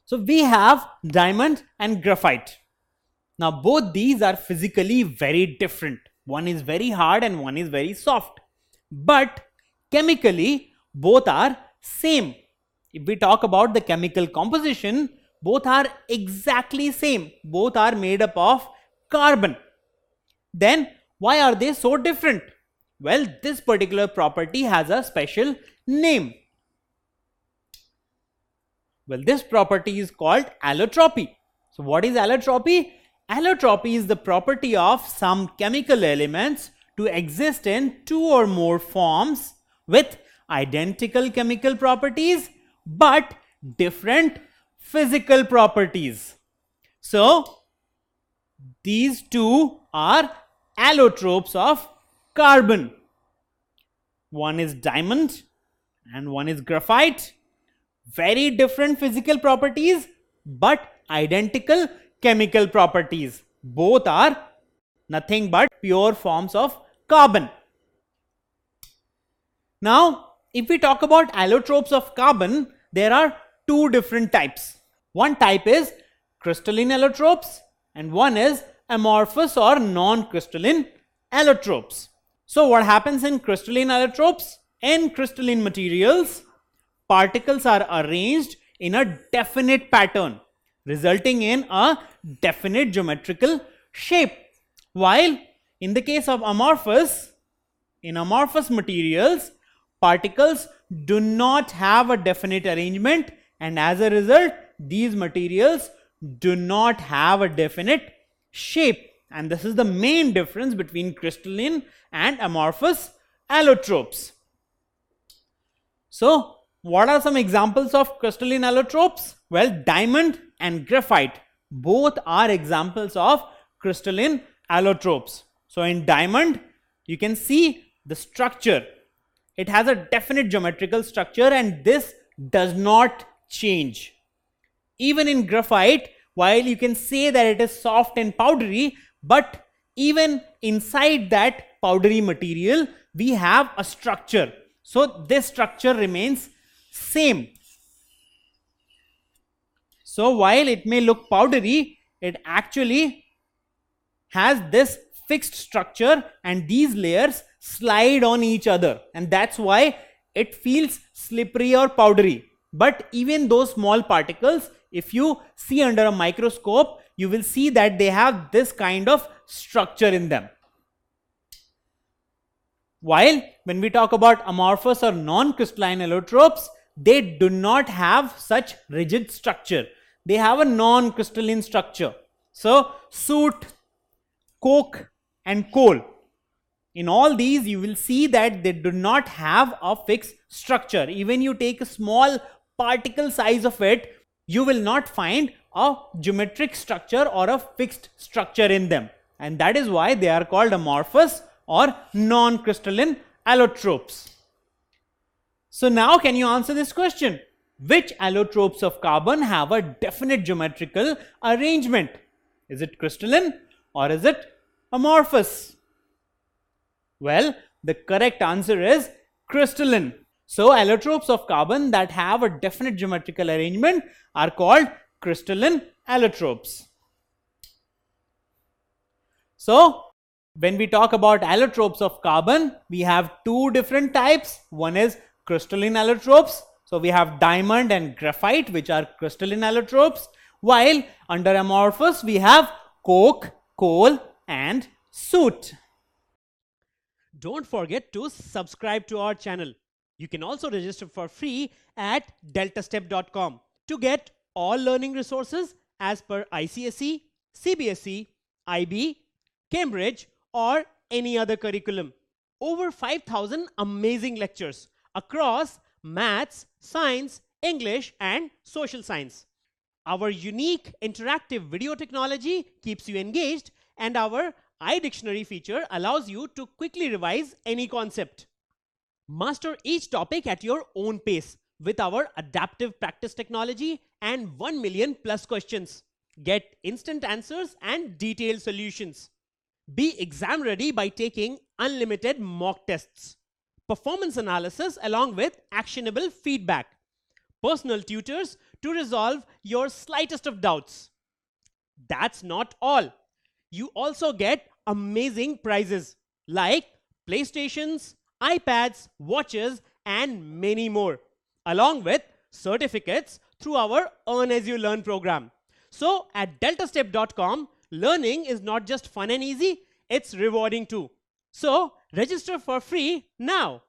So we have diamond and graphite. Now both these are physically very different. One is very hard and one is very soft. But chemically both are same. If we talk about the chemical composition, both are exactly same. Both are made up of carbon. Then why are they so different? Well, this particular property has a special name. Well, this property is called allotropy. So what is allotropy? Allotropy is the property of some chemical elements to exist in two or more forms with identical chemical properties but different physical properties. So these two are allotropes of carbon. One is diamond and one is graphite. Very different physical properties but identical chemical properties. Both are nothing but pure forms of carbon. Now, if we talk about allotropes of carbon, there are two different types. One type is crystalline allotropes and one is amorphous or non-crystalline allotropes. So what happens in crystalline allotropes? In crystalline materials, particles are arranged in a definite pattern, resulting in a definite geometrical shape. While in the case of amorphous, in amorphous materials, particles do not have a definite arrangement, and as a result, these materials do not have a definite shape. And this is the main difference between crystalline and amorphous allotropes. So, what are some examples of crystalline allotropes? Well, diamond and graphite both are examples of crystalline allotropes. So, in diamond, you can see the structure. It has a definite geometrical structure and this does not change. Even in graphite, while you can say that it is soft and powdery, but even inside that powdery material, we have a structure. So this structure remains same. So while it may look powdery, it actually has this fixed structure and these layers slide on each other, and that's why it feels slippery or powdery. But even those small particles, if you see under a microscope, you will see that they have this kind of structure in them. While when we talk about amorphous or non-crystalline allotropes, they do not have such rigid structure. They have a non-crystalline structure. So soot, coke and coal, in all these you will see that they do not have a fixed structure. Even you take a small particle size of it, you will not find a geometric structure or a fixed structure in them, and that is why they are called amorphous or non-crystalline allotropes. So now can you answer this question? Which allotropes of carbon have a definite geometrical arrangement? Is it crystalline or is it amorphous? Well, the correct answer is crystalline. So allotropes of carbon that have a definite geometrical arrangement are called crystalline allotropes. So when we talk about allotropes of carbon, we have two different types. One is crystalline allotropes. So we have diamond and graphite, which are crystalline allotropes, while under amorphous we have coke, coal and soot. Don't forget to subscribe to our channel. You can also register for free at deltastep.com to get all learning resources as per ICSE, CBSE, IB, Cambridge or any other curriculum. Over 5,000 amazing lectures across maths, science, English and social science. Our unique interactive video technology keeps you engaged, and our iDictionary feature allows you to quickly revise any concept. Master each topic at your own pace with our adaptive practice technology and 1 million plus questions. Get instant answers and detailed solutions. Be exam ready by taking unlimited mock tests, performance analysis along with actionable feedback, personal tutors to resolve your slightest of doubts. That's not all. You also get amazing prizes like PlayStations, iPads, watches, and many more, along with certificates through our Earn As You Learn program. So at deltastep.com, learning is not just fun and easy, it's rewarding too. So register for free now.